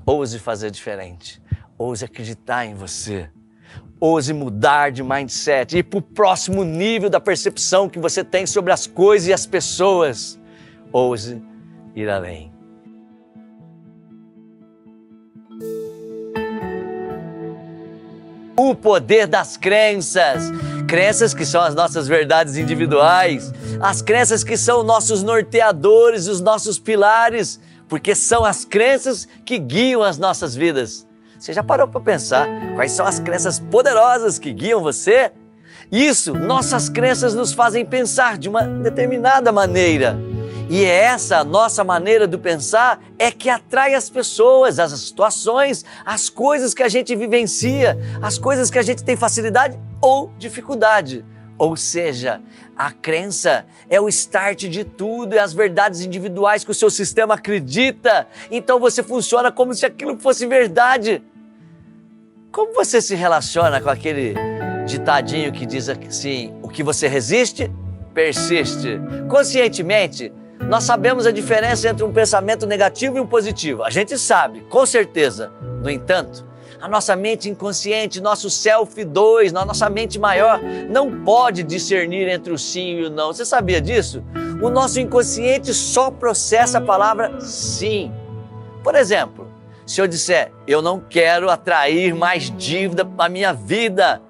Ouse fazer diferente. Ouse acreditar em você. Ouse mudar de mindset, ir para o próximo nível da percepção que você tem sobre as coisas e as pessoas. Ouse ir além. O poder das crenças. Crenças que são as nossas verdades individuais. As crenças que são nossos norteadores, os nossos pilares. Porque são as crenças que guiam as nossas vidas. Você já parou para pensar quais são as crenças poderosas que guiam você? Isso, nossas crenças nos fazem pensar de uma determinada maneira. E é essa nossa maneira de pensar é que atrai as pessoas, as situações, as coisas que a gente vivencia, as coisas que a gente tem facilidade ou dificuldade. Ou seja, a crença é o start de tudo, é as verdades individuais que o seu sistema acredita. Então você funciona como se aquilo fosse verdade. Como você se relaciona com aquele ditadinho que diz assim, o que você resiste, persiste? Conscientemente, nós sabemos a diferença entre um pensamento negativo e um positivo. A gente sabe, com certeza. No entanto, a nossa mente inconsciente, nosso self 2, nossa mente maior, não pode discernir entre o sim e o não. Você sabia disso? O nosso inconsciente só processa a palavra sim. Por exemplo, se eu disser, eu não quero atrair mais dívida para a minha vida,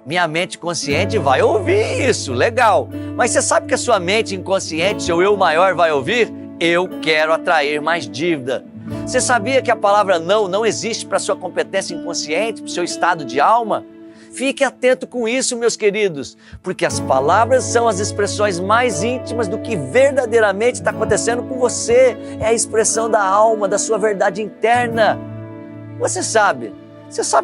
minha mente consciente vai ouvir isso, legal. Mas você sabe que a sua mente inconsciente, seu eu maior, vai ouvir? Eu quero atrair mais dívida. Você sabia que a palavra não existe para a sua competência inconsciente, para o seu estado de alma? Fique atento com isso, meus queridos, porque as palavras são as expressões mais íntimas do que verdadeiramente está acontecendo com você. É a expressão da alma, da sua verdade interna. Você sabe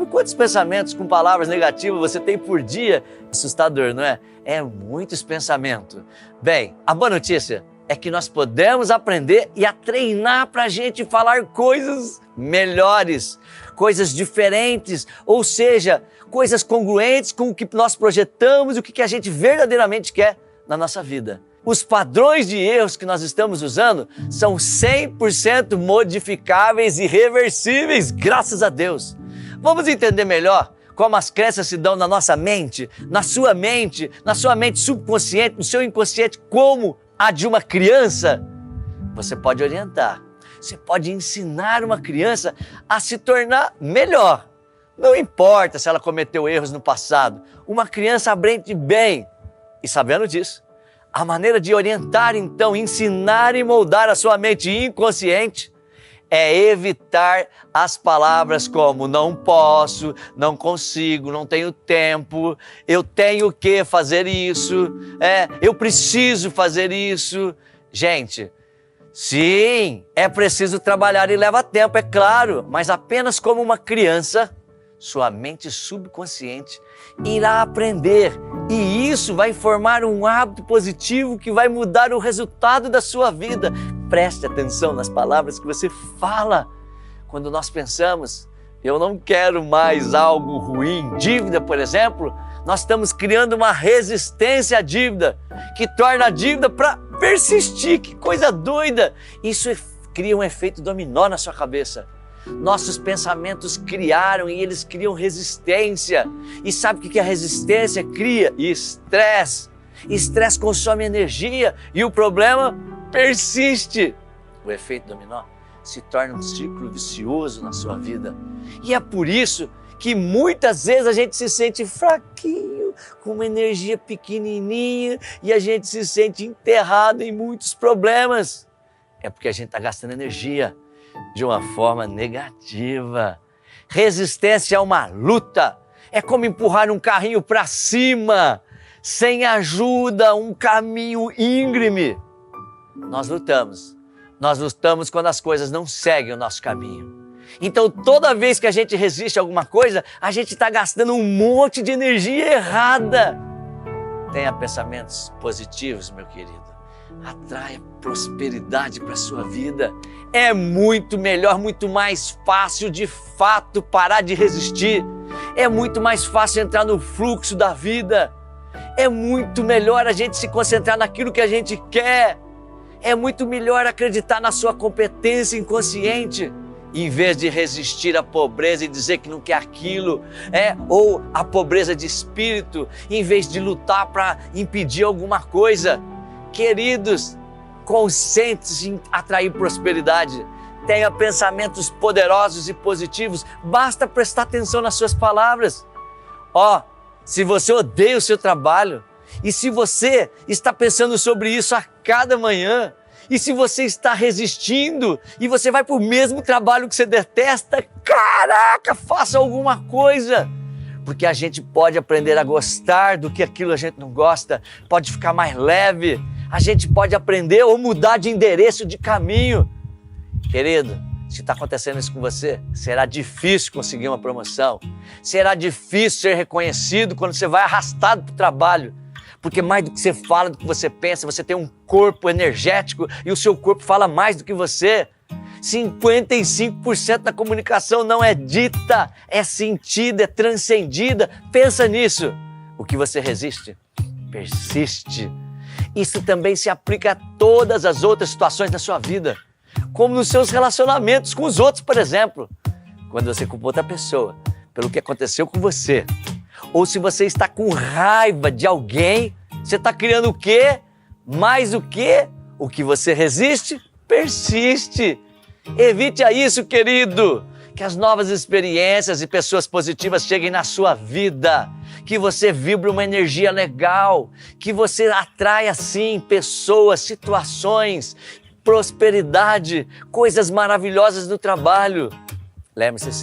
quantos pensamentos com palavras negativas você tem por dia? Assustador, não é? É muitos pensamentos. Bem, a boa notícia é que nós podemos aprender e a treinar para a gente falar coisas melhores, coisas diferentes, ou seja, coisas congruentes com o que nós projetamos e o que a gente verdadeiramente quer na nossa vida. Os padrões de erros que nós estamos usando são 100% modificáveis e reversíveis, graças a Deus. Vamos entender melhor como as crenças se dão na nossa mente, na sua mente subconsciente, no seu inconsciente, como a de uma criança? Você pode orientar, você pode ensinar uma criança a se tornar melhor. Não importa se ela cometeu erros no passado, uma criança aprende bem. E sabendo disso, a maneira de orientar, então, ensinar e moldar a sua mente inconsciente é evitar as palavras como não posso, não consigo, não tenho tempo, eu tenho que fazer isso, eu preciso fazer isso. Gente, sim, é preciso trabalhar e leva tempo, é claro, mas apenas como uma criança, sua mente subconsciente irá aprender e isso vai formar um hábito positivo que vai mudar o resultado da sua vida. Preste atenção nas palavras que você fala. Quando nós pensamos, eu não quero mais algo ruim, dívida, por exemplo, nós estamos criando uma resistência à dívida, que torna a dívida para persistir. Que coisa doida! Isso cria um efeito dominó na sua cabeça. Nossos pensamentos criaram e eles criam resistência. E sabe o que a resistência cria? Estresse. Estresse consome energia e o problema persiste. O efeito dominó se torna um ciclo vicioso na sua vida. E é por isso que muitas vezes a gente se sente fraquinho, com uma energia pequenininha e a gente se sente enterrado em muitos problemas. É porque a gente está gastando energia de uma forma negativa. Resistência é uma luta. É como empurrar um carrinho para cima, sem ajuda, um caminho íngreme. Nós lutamos quando as coisas não seguem o nosso caminho. Então, toda vez que a gente resiste a alguma coisa, a gente está gastando um monte de energia errada. Tenha pensamentos positivos, meu querido. Atraia prosperidade para a sua vida. É muito melhor, muito mais fácil de fato parar de resistir. É muito mais fácil entrar no fluxo da vida. É muito melhor a gente se concentrar naquilo que a gente quer. É muito melhor acreditar na sua competência inconsciente. em vez de resistir à pobreza e dizer que não quer aquilo, ou a pobreza de espírito, em vez de lutar para impedir alguma coisa. Queridos, concentre-se em atrair prosperidade. Tenha pensamentos poderosos e positivos. Basta prestar atenção nas suas palavras. Se você odeia o seu trabalho, e se você está pensando sobre isso a cada manhã, e se você está resistindo e você vai para o mesmo trabalho que você detesta, caraca, faça alguma coisa. Porque a gente pode aprender a gostar do que aquilo a gente não gosta, pode ficar mais leve, a gente pode aprender ou mudar de endereço, de caminho. Querido, se está acontecendo isso com você, será difícil conseguir uma promoção, será difícil ser reconhecido quando você vai arrastado para o trabalho. Porque mais do que você fala, do que você pensa, você tem um corpo energético e o seu corpo fala mais do que você. 55% da comunicação não é dita, é sentida, é transcendida. Pensa nisso. O que você resiste, persiste. Isso também se aplica a todas as outras situações da sua vida, como nos seus relacionamentos com os outros, por exemplo. Quando você culpa outra pessoa pelo que aconteceu com você, ou se você está com raiva de alguém, você está criando o quê? Mais o quê? O que você resiste, persiste. Evite isso, querido. Que as novas experiências e pessoas positivas cheguem na sua vida. Que você vibre uma energia legal. Que você atraia, assim, pessoas, situações, prosperidade, coisas maravilhosas do trabalho. Lembre-se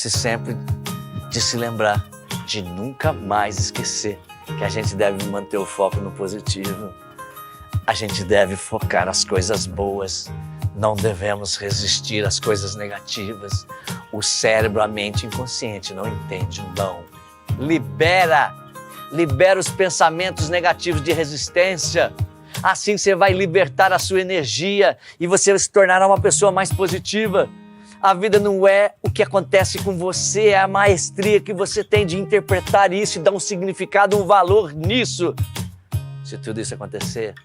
sempre de se lembrar, de nunca mais esquecer que a gente deve manter o foco no positivo. A gente deve focar nas coisas boas. Não devemos resistir às coisas negativas. O cérebro, a mente inconsciente não entende o não. Libera os pensamentos negativos de resistência. Assim você vai libertar a sua energia e você vai se tornar uma pessoa mais positiva. A vida não é o que acontece com você, é a maestria que você tem de interpretar isso e dar um significado, um valor nisso. Se tudo isso acontecer,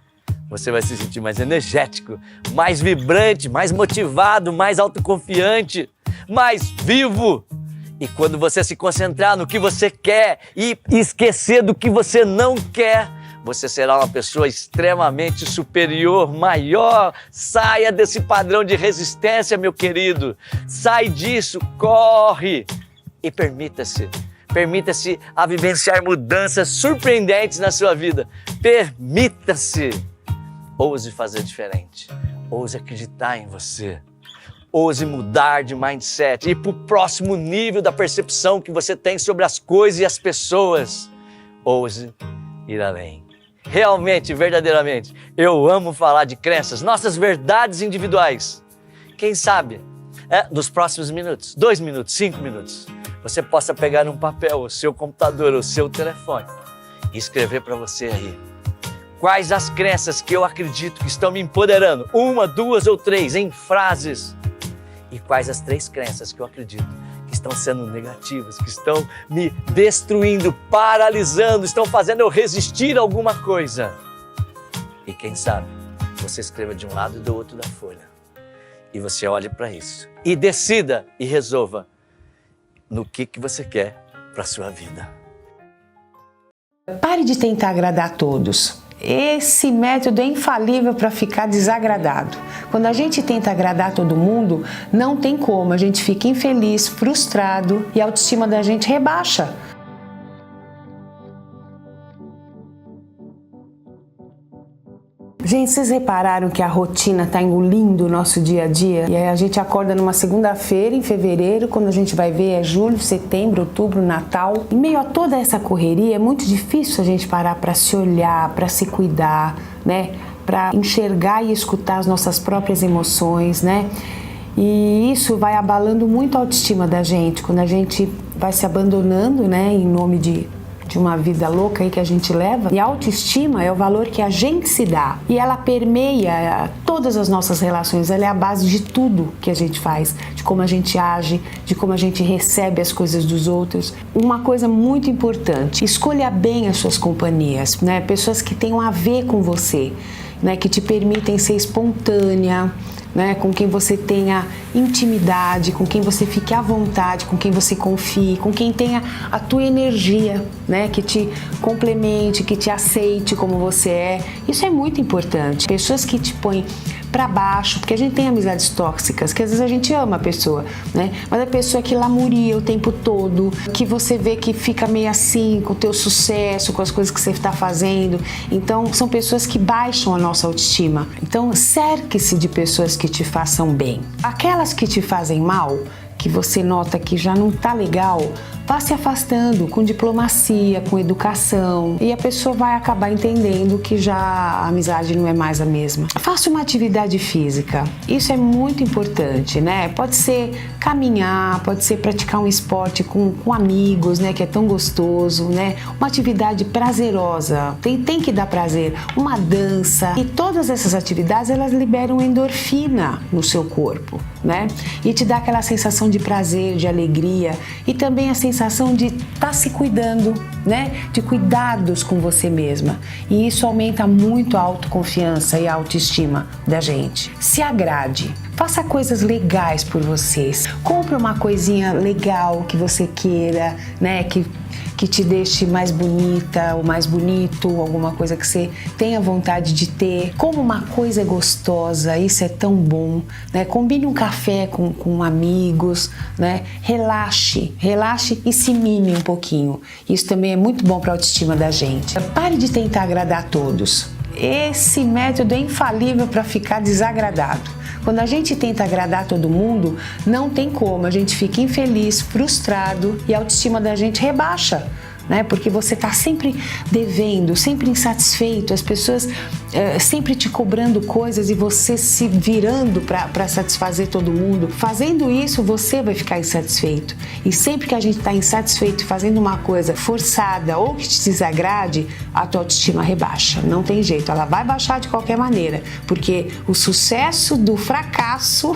você vai se sentir mais energético, mais vibrante, mais motivado, mais autoconfiante, mais vivo. E quando você se concentrar no que você quer e esquecer do que você não quer, você será uma pessoa extremamente superior, maior. Saia desse padrão de resistência, meu querido. Sai disso, corre e permita-se a vivenciar mudanças surpreendentes na sua vida. Permita-se. Ouse fazer diferente. Ouse acreditar em você. Ouse mudar de mindset, ir para o próximo nível da percepção que você tem sobre as coisas e as pessoas. Ouse ir além. Realmente, verdadeiramente, eu amo falar de crenças, nossas verdades individuais. Quem sabe, nos próximos minutos, 2 minutos, 5 minutos, você possa pegar um papel, o seu computador, o seu telefone e escrever para você aí. Quais as crenças que eu acredito que estão me empoderando? 1, 2 ou 3 em frases. E quais as 3 crenças que eu acredito que estão sendo negativas, que estão me destruindo, paralisando, estão fazendo eu resistir a alguma coisa. E quem sabe, você escreva de um lado e do outro da folha. E você olhe para isso. E decida e resolva no que você quer para a sua vida. Pare de tentar agradar a todos. Esse método é infalível para ficar desagradado. Quando a gente tenta agradar todo mundo, não tem como, a gente fica infeliz, frustrado e a autoestima da gente rebaixa. Gente, vocês repararam que a rotina está engolindo o nosso dia a dia? E aí a gente acorda numa segunda-feira, em fevereiro, quando a gente vai ver é julho, setembro, outubro, Natal. Em meio a toda essa correria, é muito difícil a gente parar para se olhar, para se cuidar, né? Para enxergar e escutar as nossas próprias emoções, né? E isso vai abalando muito a autoestima da gente, quando a gente vai se abandonando, né? Em nome de uma vida louca aí que a gente leva. E a autoestima é o valor que a gente se dá. E ela permeia todas as nossas relações. Ela é a base de tudo que a gente faz. De como a gente age, de como a gente recebe as coisas dos outros. Uma coisa muito importante, escolha bem as suas companhias, né? Pessoas que tenham a ver com você, né? Que te permitem ser espontânea, né? Com quem você tenha intimidade, com quem você fique à vontade, com quem você confie, com quem tenha a tua energia, né? Que te complemente, que te aceite como você é. Isso é muito importante. Pessoas que te põem para baixo, porque a gente tem amizades tóxicas, que às vezes a gente ama a pessoa, né? Mas a pessoa que lamuria o tempo todo, que você vê que fica meio assim com o teu sucesso, com as coisas que você está fazendo. Então, são pessoas que baixam a nossa autoestima. Então, cerque-se de pessoas que te façam bem. Aquelas que te fazem mal, que você nota que já não tá legal, vá se afastando com diplomacia, com educação, e a pessoa vai acabar entendendo que já a amizade não é mais a mesma. Faça uma atividade física, isso é muito importante, né? Pode ser caminhar, pode ser praticar um esporte com amigos, né? Que é tão gostoso, né? Uma atividade prazerosa, tem que dar prazer, uma dança, e todas essas atividades elas liberam endorfina no seu corpo, né? E te dá aquela sensação de prazer, de alegria, e também a sensação de estar se cuidando, né? De cuidados com você mesma. E isso aumenta muito a autoconfiança e a autoestima da gente. Se agrade. Faça coisas legais por vocês. Compre uma coisinha legal que você queira, né? Que te deixe mais bonita ou mais bonito, alguma coisa que você tenha vontade de ter. Como uma coisa gostosa, isso é tão bom, né? Combine um café com amigos, né? Relaxe e se mime um pouquinho. Isso também é muito bom para a autoestima da gente. Pare de tentar agradar a todos. Esse método é infalível para ficar desagradado. Quando a gente tenta agradar todo mundo, não tem como, a gente fica infeliz, frustrado e a autoestima da gente rebaixa, né? Porque você está sempre devendo, sempre insatisfeito, as pessoas sempre te cobrando coisas e você se virando para satisfazer todo mundo. Fazendo isso, você vai ficar insatisfeito. E sempre que a gente está insatisfeito fazendo uma coisa forçada ou que te desagrade, a tua autoestima rebaixa. Não tem jeito, ela vai baixar de qualquer maneira, porque o sucesso do fracasso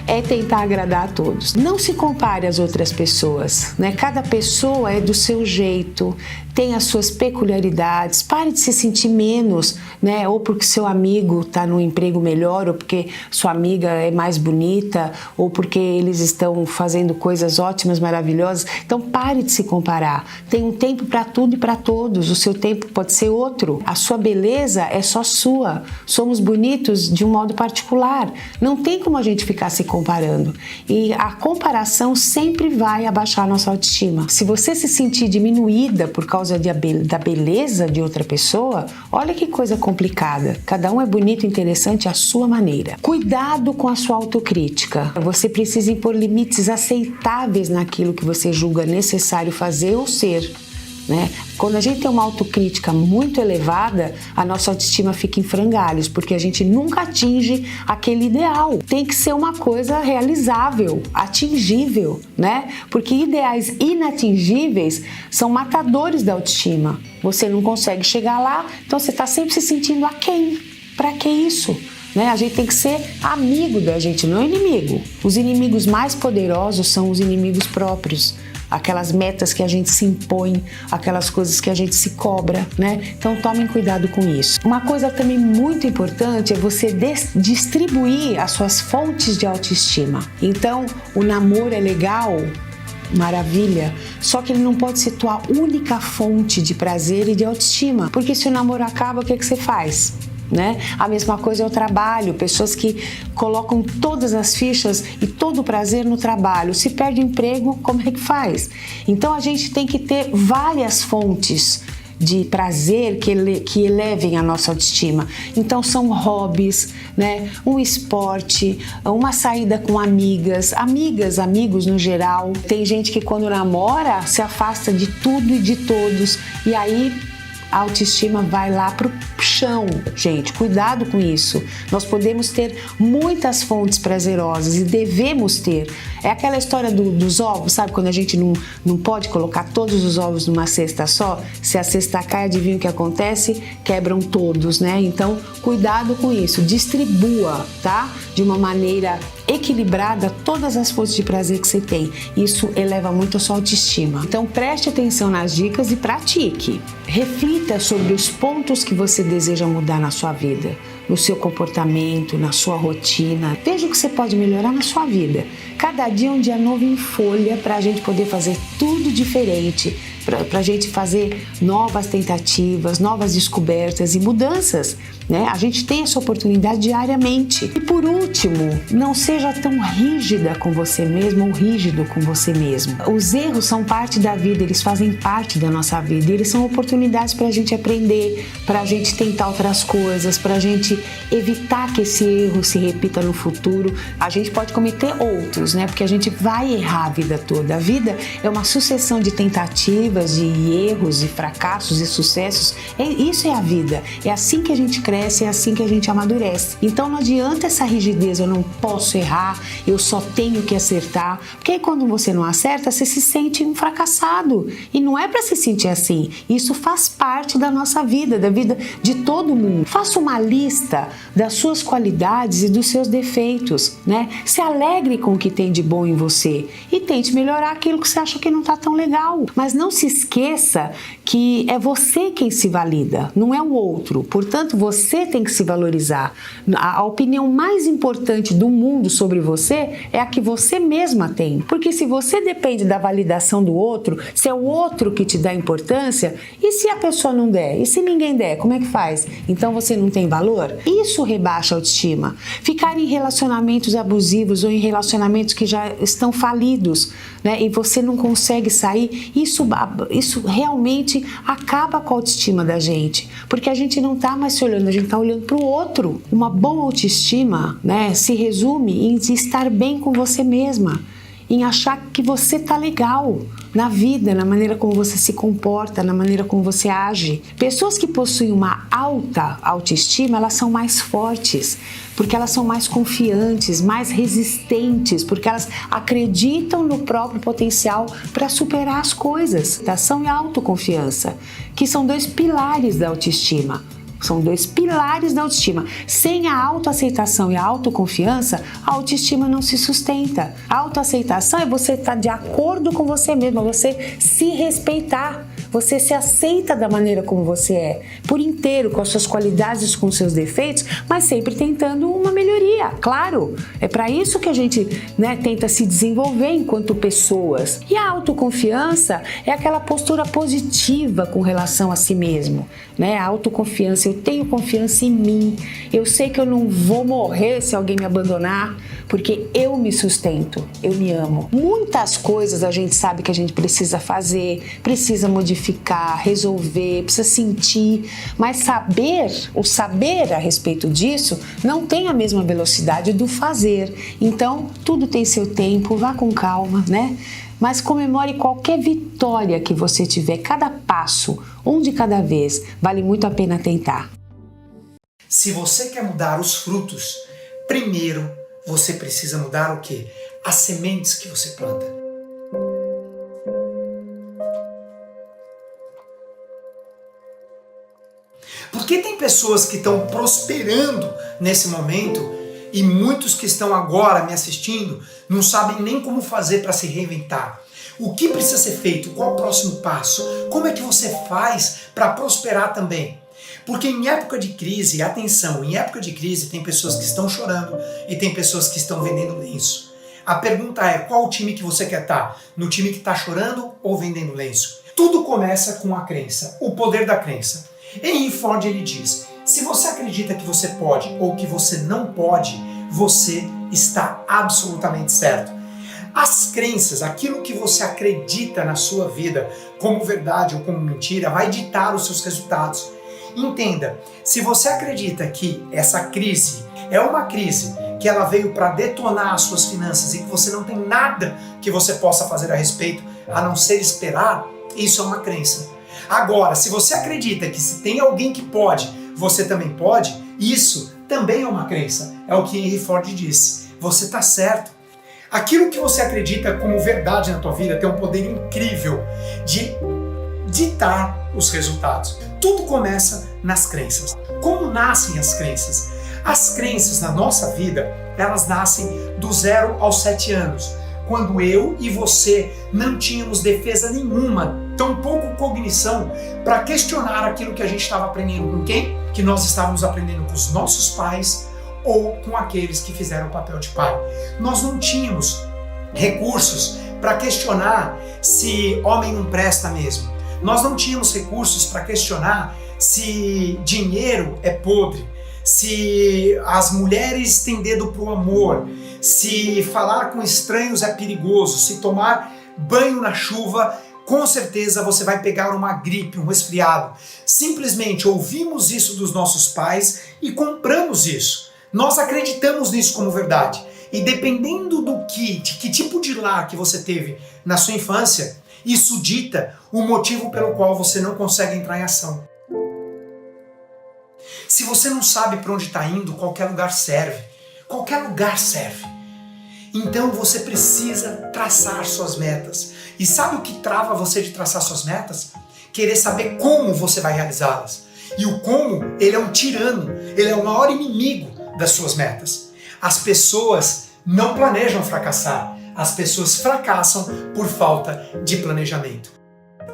é tentar agradar a todos. Não se compare às outras pessoas, né? Cada pessoa é do seu jeito, tem as suas peculiaridades. Pare de se sentir menos, né? Ou porque seu amigo está num emprego melhor, ou porque sua amiga é mais bonita, ou porque eles estão fazendo coisas ótimas, maravilhosas. Então pare de se comparar. Tem um tempo para tudo e para todos. O seu tempo pode ser outro. A sua beleza é só sua. Somos bonitos de um modo particular. Não tem como a gente ficar se comparando. E a comparação sempre vai abaixar a nossa autoestima. Se você se sentir diminuída por causa da beleza de outra pessoa, olha que coisa complicada. Cada um é bonito e interessante à sua maneira. Cuidado com a sua autocrítica. Você precisa impor limites aceitáveis naquilo que você julga necessário fazer ou ser, né? Quando a gente tem uma autocrítica muito elevada, a nossa autoestima fica em frangalhos, porque a gente nunca atinge aquele ideal. Tem que ser uma coisa realizável, atingível, né? Porque ideais inatingíveis são matadores da autoestima. Você não consegue chegar lá, então você está sempre se sentindo aquém. Para que isso? Né? A gente tem que ser amigo da gente, não inimigo. Os inimigos mais poderosos são os inimigos próprios. Aquelas metas que a gente se impõe, aquelas coisas que a gente se cobra, né? Então tomem cuidado com isso. Uma coisa também muito importante é você distribuir as suas fontes de autoestima. Então, o namoro é legal, maravilha, só que ele não pode ser tua única fonte de prazer e de autoestima, porque se o namoro acaba, o que você faz? Né? A mesma coisa é o trabalho, pessoas que colocam todas as fichas e todo o prazer no trabalho. Se perde o emprego, como é que faz? Então a gente tem que ter várias fontes de prazer que elevem a nossa autoestima. Então são hobbies, né? Um esporte, uma saída com amigas, amigos no geral. Tem gente que quando namora se afasta de tudo e de todos e aí a autoestima vai lá pro chão. Gente, cuidado com isso. Nós podemos ter muitas fontes prazerosas e devemos ter. É aquela história dos ovos, sabe? Quando a gente não pode colocar todos os ovos numa cesta só. Se a cesta cai, adivinha o que acontece? Quebram todos, né? Então, cuidado com isso. Distribua, tá? De uma maneira equilibrada todas as fontes de prazer que você tem. Isso eleva muito a sua autoestima. Então preste atenção nas dicas e pratique. Reflita sobre os pontos que você deseja mudar na sua vida. no seu comportamento, na sua rotina. Veja o que você pode melhorar na sua vida. Cada dia é um dia novo em folha para a gente poder fazer tudo diferente, para a gente fazer novas tentativas, novas descobertas e mudanças, né? A gente tem essa oportunidade diariamente. E por último, não seja tão rígida com você mesmo ou rígido com você mesmo. Os erros são parte da vida, eles fazem parte da nossa vida. Eles são oportunidades para a gente aprender, para a gente tentar outras coisas, para a gente evitar que esse erro se repita no futuro. A gente pode cometer outros, né? Porque a gente vai errar a vida toda. A vida é uma sucessão de tentativas, de erros, de fracassos e sucessos. Isso é a vida. É assim que a gente cresce, é assim que a gente amadurece. Então não adianta essa rigidez, eu não posso errar, eu só tenho que acertar. Porque aí quando você não acerta, você se sente um fracassado. E não é para se sentir assim. Isso faz parte da nossa vida, da vida de todo mundo. Faça uma lista das suas qualidades e dos seus defeitos, né? Se alegre com o que tem de bom em você e tente melhorar aquilo que você acha que não está tão legal. Mas não se esqueça que é você quem se valida, não é o outro. Portanto, você tem que se valorizar. A opinião mais importante do mundo sobre você é a que você mesma tem. Porque se você depende da validação do outro, se é o outro que te dá importância, e se a pessoa não der? E se ninguém der? Como é que faz? Então você não tem valor? Isso rebaixa a autoestima. Ficar em relacionamentos abusivos ou em relacionamentos que já estão falidos, né, e você não consegue sair, isso realmente acaba com a autoestima da gente, porque a gente não está mais se olhando, a gente está olhando para o outro. Uma boa autoestima, né, se resume em estar bem com você mesma, em achar que você está legal na vida, na maneira como você se comporta, na maneira como você age. Pessoas que possuem uma alta autoestima, elas são mais fortes, porque elas são mais confiantes, mais resistentes, porque elas acreditam no próprio potencial para superar as coisas. Aceitação e autoconfiança, que são dois pilares da autoestima. São dois pilares da autoestima. Sem a autoaceitação e a autoconfiança, a autoestima não se sustenta. A autoaceitação é você estar de acordo com você mesmo, você se respeitar. Você se aceita da maneira como você é, por inteiro, com as suas qualidades, com os seus defeitos, mas sempre tentando uma melhoria, claro. É para isso que a gente, né, tenta se desenvolver enquanto pessoas. E a autoconfiança é aquela postura positiva com relação a si mesmo, né? A autoconfiança, eu tenho confiança em mim, eu sei que eu não vou morrer se alguém me abandonar, porque eu me sustento, eu me amo. Muitas coisas a gente sabe que a gente precisa fazer, precisa modificar, resolver, precisa sentir, mas o saber a respeito disso não tem a mesma velocidade do fazer. Então, tudo tem seu tempo, vá com calma, né? Mas comemore qualquer vitória que você tiver, cada passo, um de cada vez, vale muito a pena tentar. Se você quer mudar os frutos, primeiro você precisa mudar o quê? As sementes que você planta. Porque tem pessoas que estão prosperando nesse momento e muitos que estão agora me assistindo não sabem nem como fazer para se reinventar. O que precisa ser feito? Qual o próximo passo? Como é que você faz para prosperar também? Porque em época de crise, atenção, em época de crise tem pessoas que estão chorando e tem pessoas que estão vendendo lenço. A pergunta é, qual o time que você quer estar? No time que está chorando ou vendendo lenço? Tudo começa com a crença, o poder da crença. Henry Ford ele diz, se você acredita que você pode ou que você não pode, você está absolutamente certo. As crenças, aquilo que você acredita na sua vida como verdade ou como mentira, vai ditar os seus resultados. Entenda, se você acredita que essa crise é uma crise que ela veio para detonar as suas finanças e que você não tem nada que você possa fazer a respeito a não ser esperar, isso é uma crença. Agora, se você acredita que se tem alguém que pode, você também pode, isso também é uma crença. É o que Henry Ford disse. Você está certo. Aquilo que você acredita como verdade na tua vida tem um poder incrível de ditar os resultados. Tudo começa nas crenças. Como nascem as crenças? As crenças na nossa vida, elas nascem do 0 aos 7 anos. quando eu e você não tínhamos defesa nenhuma, tampouco cognição, para questionar aquilo que a gente estava aprendendo com quem? Que nós estávamos aprendendo com os nossos pais ou com aqueles que fizeram o papel de pai. Nós não tínhamos recursos para questionar se homem não presta mesmo. Nós não tínhamos recursos para questionar se dinheiro é podre, se as mulheres têm dedo pro amor, se falar com estranhos é perigoso, se tomar banho na chuva, com certeza você vai pegar uma gripe, um resfriado. Simplesmente ouvimos isso dos nossos pais e compramos isso. Nós acreditamos nisso como verdade. E dependendo de que tipo de lar que você teve na sua infância, isso dita o motivo pelo qual você não consegue entrar em ação. Se você não sabe para onde está indo, qualquer lugar serve. Qualquer lugar serve. Então você precisa traçar suas metas. E sabe o que trava você de traçar suas metas? Querer saber como você vai realizá-las. E o como, ele é um tirano, ele é o maior inimigo das suas metas. As pessoas não planejam fracassar. As pessoas fracassam por falta de planejamento.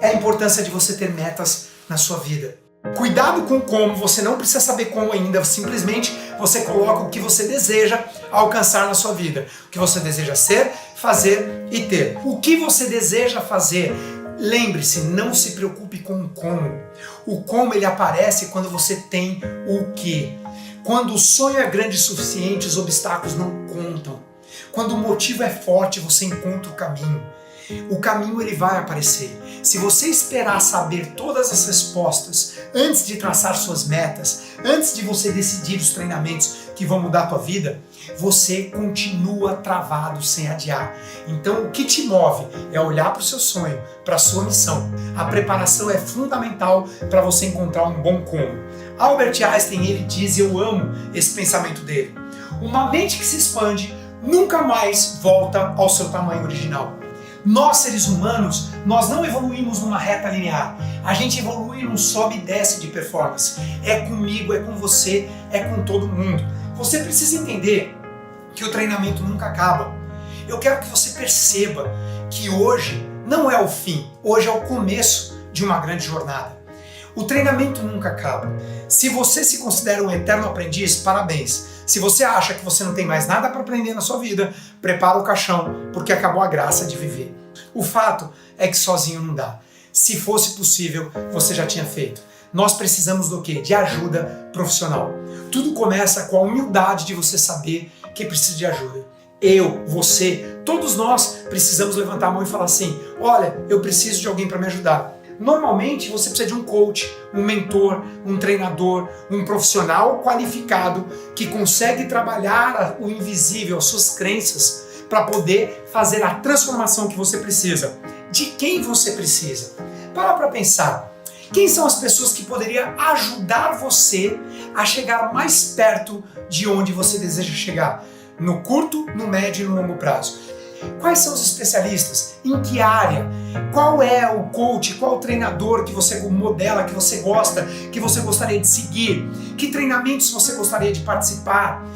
É a importância de você ter metas na sua vida. Cuidado com como, você não precisa saber como ainda, simplesmente você coloca o que você deseja alcançar na sua vida. O que você deseja ser, fazer e ter. O que você deseja fazer, lembre-se, não se preocupe com o como. O como ele aparece quando você tem o que. Quando o sonho é grande o suficiente, os obstáculos não contam. Quando o motivo é forte, você encontra o caminho. O caminho ele vai aparecer. Se você esperar saber todas as respostas antes de traçar suas metas, antes de você decidir os treinamentos que vão mudar a tua vida, você continua travado sem adiar. Então o que te move é olhar para o seu sonho, para a sua missão. A preparação é fundamental para você encontrar um bom como. Albert Einstein ele diz, e eu amo esse pensamento dele, uma mente que se expande nunca mais volta ao seu tamanho original. Nós, seres humanos, nós não evoluímos numa reta linear. A gente evolui num sobe e desce de performance. É comigo, é com você, é com todo mundo. Você precisa entender que o treinamento nunca acaba. Eu quero que você perceba que hoje não é o fim, hoje é o começo de uma grande jornada. O treinamento nunca acaba. Se você se considera um eterno aprendiz, parabéns. Se você acha que você não tem mais nada para aprender na sua vida, prepara o caixão, porque acabou a graça de viver. O fato é que sozinho não dá. Se fosse possível, você já tinha feito. Nós precisamos do quê? De ajuda profissional. Tudo começa com a humildade de você saber que precisa de ajuda. Eu, você, todos nós precisamos levantar a mão e falar assim, olha, eu preciso de alguém para me ajudar. Normalmente você precisa de um coach, um mentor, um treinador, um profissional qualificado que consegue trabalhar o invisível, as suas crenças, para poder fazer a transformação que você precisa. De quem você precisa? Para pensar. Quem são as pessoas que poderiam ajudar você a chegar mais perto de onde você deseja chegar? No curto, no médio e no longo prazo. Quais são os especialistas? Em que área? Qual é o coach? Qual o treinador que você modela, que você gosta, que você gostaria de seguir? Que treinamentos você gostaria de participar?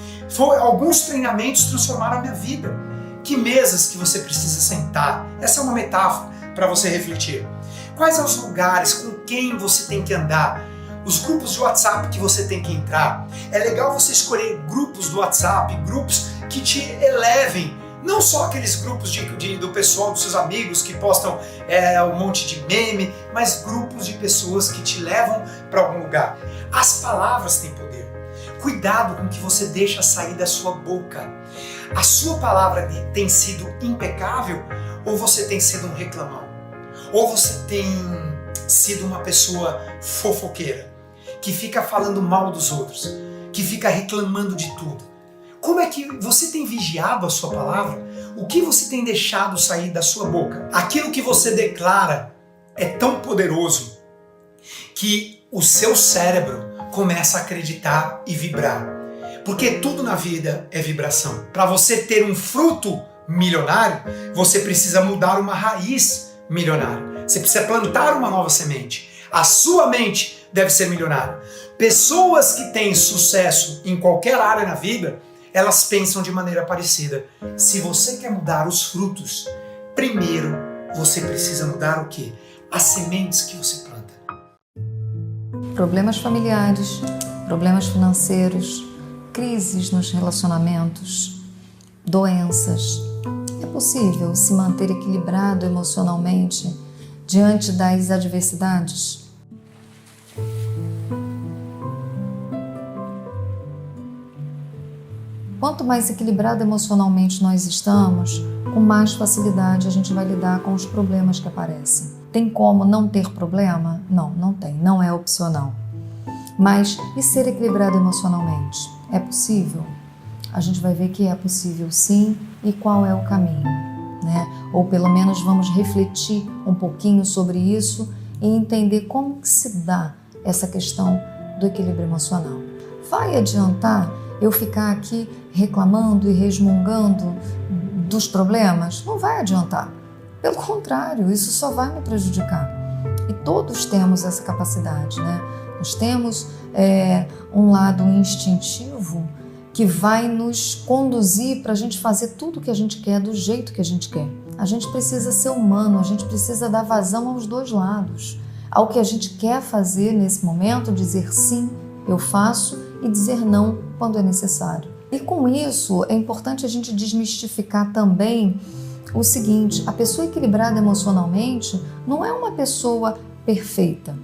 Alguns treinamentos transformaram a minha vida. Que mesas que você precisa sentar? Essa é uma metáfora para você refletir. Quais são os lugares, com quem você tem que andar? Os grupos de WhatsApp que você tem que entrar? É legal você escolher grupos do WhatsApp, grupos que te elevem. Não só aqueles grupos do pessoal, dos seus amigos que postam um monte de meme, mas grupos de pessoas que te levam para algum lugar. As palavras têm poder. Cuidado com o que você deixa sair da sua boca. A sua palavra tem sido impecável ou você tem sido um reclamão? Ou você tem sido uma pessoa fofoqueira, que fica falando mal dos outros, que fica reclamando de tudo? Como é que você tem vigiado a sua palavra? O que você tem deixado sair da sua boca? Aquilo que você declara é tão poderoso que o seu cérebro começa a acreditar e vibrar. Porque tudo na vida é vibração. Para você ter um fruto milionário, você precisa mudar uma raiz milionária. Você precisa plantar uma nova semente. A sua mente deve ser milionária. Pessoas que têm sucesso em qualquer área na vida, elas pensam de maneira parecida. Se você quer mudar os frutos, primeiro você precisa mudar o quê? As sementes que você planta. Problemas familiares, problemas financeiros, crises nos relacionamentos, doenças. É possível se manter equilibrado emocionalmente diante das adversidades? Quanto mais equilibrado emocionalmente nós estamos, com mais facilidade a gente vai lidar com os problemas que aparecem. Tem como não ter problema? Não, não tem, não é opcional. Mas e ser equilibrado emocionalmente? É possível? A gente vai ver que é possível sim, e qual é o caminho, né? Ou pelo menos vamos refletir um pouquinho sobre isso e entender como que se dá essa questão do equilíbrio emocional. Vai adiantar eu ficar aqui reclamando e resmungando dos problemas? Não vai adiantar. Pelo contrário, isso só vai me prejudicar. E todos temos essa capacidade, né? Nós temos um lado instintivo que vai nos conduzir para a gente fazer tudo o que a gente quer, do jeito que a gente quer. A gente precisa ser humano, a gente precisa dar vazão aos dois lados. Ao que a gente quer fazer nesse momento, dizer sim, eu faço, e dizer não quando é necessário. E com isso, é importante a gente desmistificar também o seguinte: a pessoa equilibrada emocionalmente não é uma pessoa perfeita.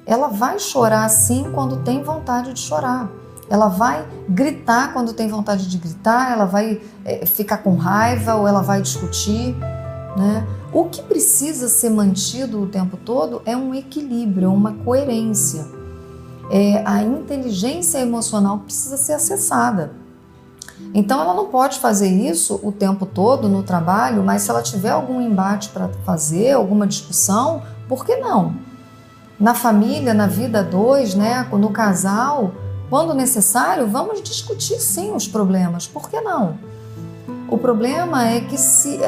Ela vai chorar sim quando tem vontade de chorar. Ela vai gritar quando tem vontade de gritar, ela vai ficar com raiva ou ela vai discutir, né? O que precisa ser mantido o tempo todo é um equilíbrio, uma coerência. A inteligência emocional precisa ser acessada. Então ela não pode fazer isso o tempo todo no trabalho, mas se ela tiver algum embate para fazer, alguma discussão, por que não? Na família, na vida a dois, né? No casal, quando necessário, vamos discutir sim os problemas, por que não? O problema é que se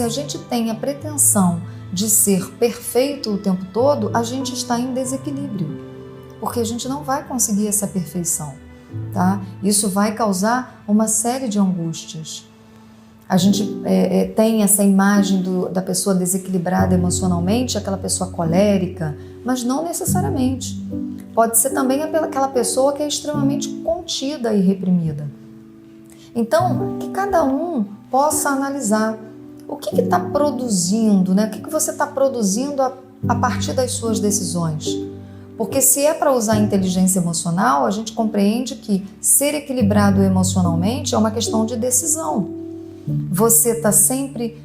a gente tem a pretensão de ser perfeito o tempo todo, a gente está em desequilíbrio, porque a gente não vai conseguir essa perfeição, tá? Isso vai causar uma série de angústias. A gente tem essa imagem da pessoa desequilibrada emocionalmente, aquela pessoa colérica, mas não necessariamente. Pode ser também aquela pessoa que é extremamente contida e reprimida. Então, que cada um possa analisar o que está produzindo, né? O que você está produzindo a partir das suas decisões. Porque se é para usar inteligência emocional, a gente compreende que ser equilibrado emocionalmente é uma questão de decisão. Você está sempre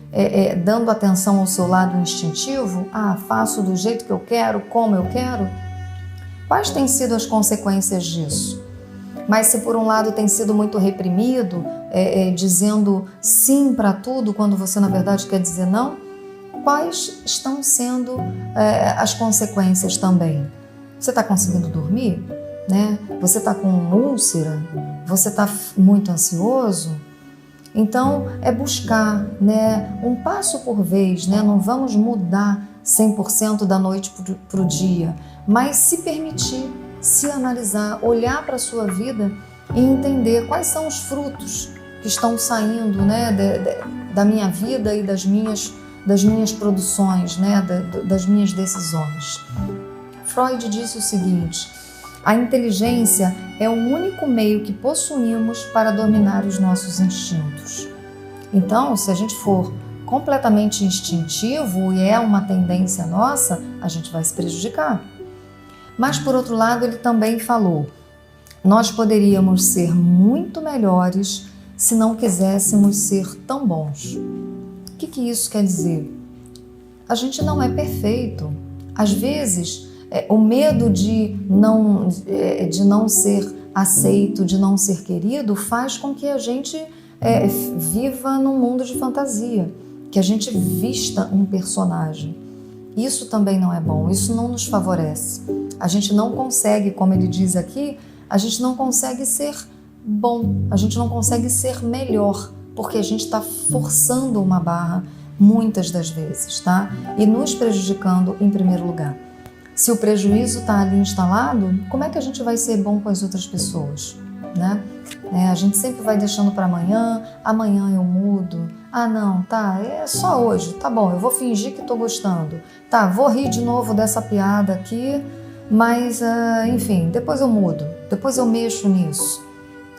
dando atenção ao seu lado instintivo? Faço do jeito que eu quero, como eu quero? Quais têm sido as consequências disso? Mas se por um lado tem sido muito reprimido, dizendo sim para tudo quando você na verdade quer dizer não, quais estão sendo as consequências também? Você está conseguindo dormir? Né? Você está com úlcera? Você está muito ansioso? Então, é buscar, né, um passo por vez, né? Não vamos mudar 100% da noite para o dia, mas se permitir, se analisar, olhar para a sua vida e entender quais são os frutos que estão saindo, né, da minha vida e das minhas produções, né, das minhas decisões. Freud disse o seguinte: a inteligência é o único meio que possuímos para dominar os nossos instintos. Então, se a gente for completamente instintivo e é uma tendência nossa, a gente vai se prejudicar. Mas, por outro lado, ele também falou: nós poderíamos ser muito melhores se não quiséssemos ser tão bons. O que isso quer dizer? A gente não é perfeito. Às vezes, o medo de não ser aceito, de não ser querido, faz com que a gente viva num mundo de fantasia, que a gente vista um personagem. Isso também não é bom, isso não nos favorece. A gente não consegue, como ele diz aqui, a gente não consegue ser bom, a gente não consegue ser melhor, porque a gente está forçando uma barra muitas das vezes, tá? E nos prejudicando em primeiro lugar. Se o prejuízo está ali instalado, como é que a gente vai ser bom com as outras pessoas, né? A gente sempre vai deixando para amanhã, amanhã eu mudo. Ah, não, tá, é só hoje, tá bom, eu vou fingir que tô gostando. Tá, vou rir de novo dessa piada aqui, mas, enfim, depois eu mudo, depois eu mexo nisso.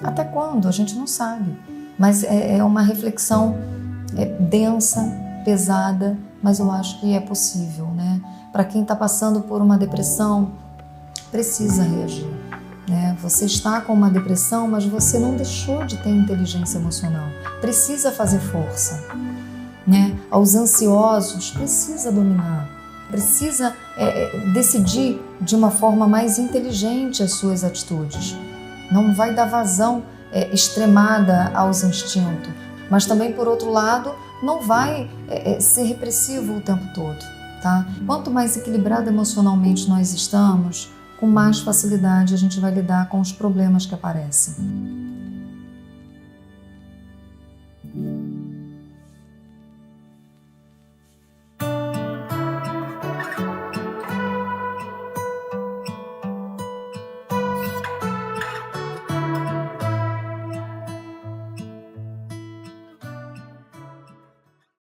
Até quando? A gente não sabe. Mas é uma reflexão densa, pesada, mas eu acho que é possível, né? Para quem está passando por uma depressão, precisa reagir. Você está com uma depressão, mas você não deixou de ter inteligência emocional. Precisa fazer força. Aos ansiosos, precisa dominar. Precisa decidir de uma forma mais inteligente as suas atitudes. Não vai dar vazão extremada aos instintos, mas também, por outro lado, não vai ser repressivo o tempo todo. Tá? Quanto mais equilibrado emocionalmente nós estamos, com mais facilidade a gente vai lidar com os problemas que aparecem.